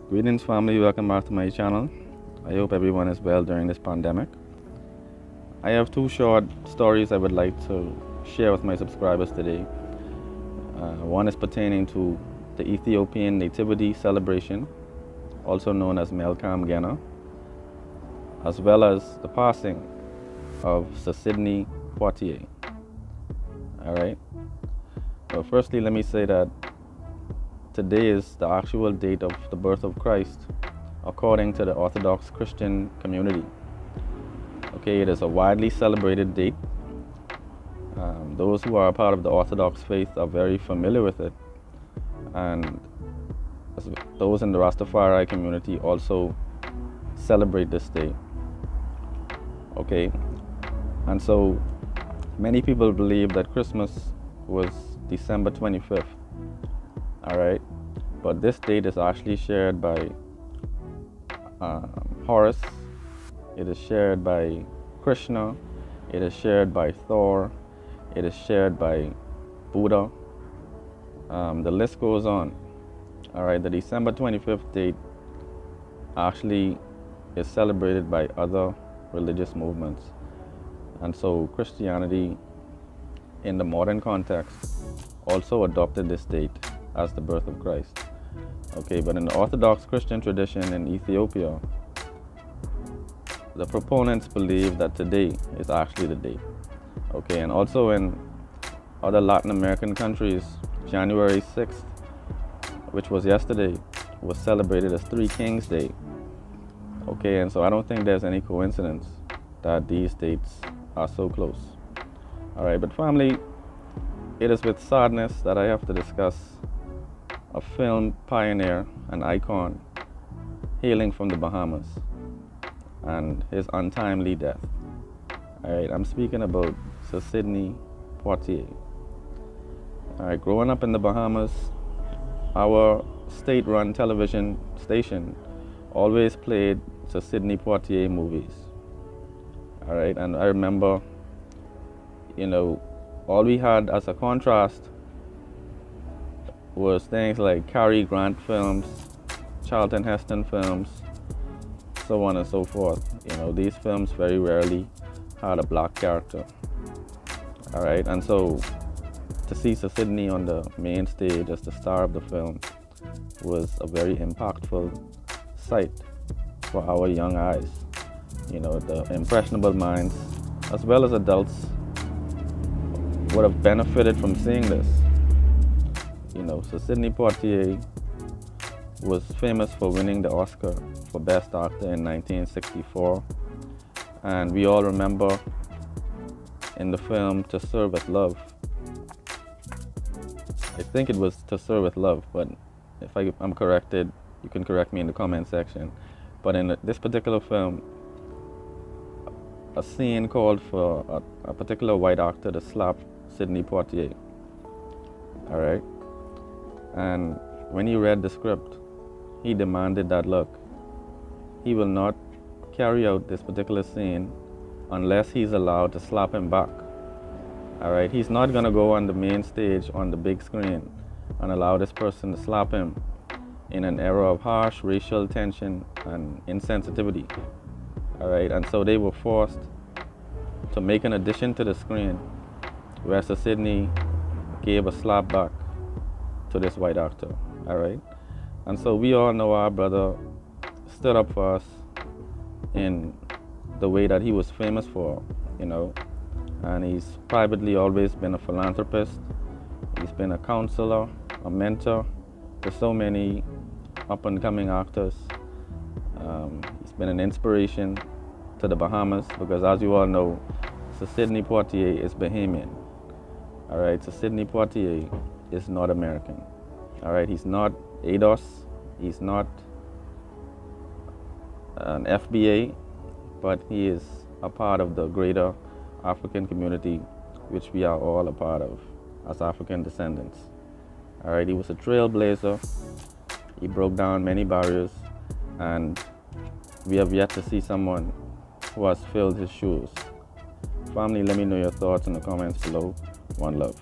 Greetings family, welcome back to my channel. I hope everyone is well during this pandemic. I have two short stories I would like to share with my subscribers today. One is pertaining to the Ethiopian nativity celebration, also known as Melkam, Gena, as well as the passing of Sir Sidney Poitier. Alright, well, firstly let me say that today is the actual date of the birth of Christ according to the Orthodox Christian community. Okay, it is a widely celebrated date. Those who are a part of the Orthodox faith are very familiar with it, and those in the Rastafari community also celebrate this day. Okay, and so many people believe that Christmas was December 25th. Alright, but this date is actually shared by Horus, it is shared by Krishna, it is shared by Thor, it is shared by Buddha. The list goes on. Alright, the December 25th date actually is celebrated by other religious movements. And so Christianity, in the modern context, also adopted this date as the birth of Christ. Okay, but in the Orthodox Christian tradition in Ethiopia, the proponents believe that today is actually the day. Okay, and also in other Latin American countries, January 6th, which was yesterday, was celebrated as Three Kings Day. Okay, and so I don't think there's any coincidence that these dates are so close. Alright, but family, it is with sadness that I have to discuss a film pioneer, an icon, hailing from the Bahamas, and his untimely death. Alright, I'm speaking about Sir Sidney Poitier. Alright, growing up in the Bahamas, our state-run television station always played Sir Sidney Poitier movies. Alright, and I remember, all we had as a contrast was things like Cary Grant films, Charlton Heston films, so on and so forth. These films very rarely had a black character. Alright, and so to see Sir Sidney on the main stage as the star of the film was a very impactful sight for our young eyes. The impressionable minds, as well as adults, would have benefited from seeing this. Sir Sidney Poitier was famous for winning the Oscar for Best Actor in 1964, and we all remember in the film To Serve With Love. I think it was To Serve With Love, but if I'm corrected, you can correct me in the comment section. But in this particular film, a scene called for a particular white actor to slap Sidney Poitier. Alright? And when he read the script, he demanded that, look, he will not carry out this particular scene unless he's allowed to slap him back. Alright, he's not gonna go on the main stage on the big screen and allow this person to slap him in an era of harsh racial tension and insensitivity. Alright, and so they were forced to make an addition to the screen where Sir Sidney gave a slap back to this white actor. Alright, and so we all know our brother stood up for us in the way that he was famous for, and he's privately always been a philanthropist. He's been a counselor, a mentor to so many up-and-coming actors. He's been an inspiration to the Bahamas because, as you all know, Sir Sidney Poitier is Bahamian. Alright, Sir Sidney Poitier is not American. Alright, he's not ADOS, he's not an FBA, but he is a part of the greater African community, which we are all a part of as African descendants. Alright, he was a trailblazer. He broke down many barriers, and we have yet to see someone who has filled his shoes. Family, let me know your thoughts in the comments below. One love.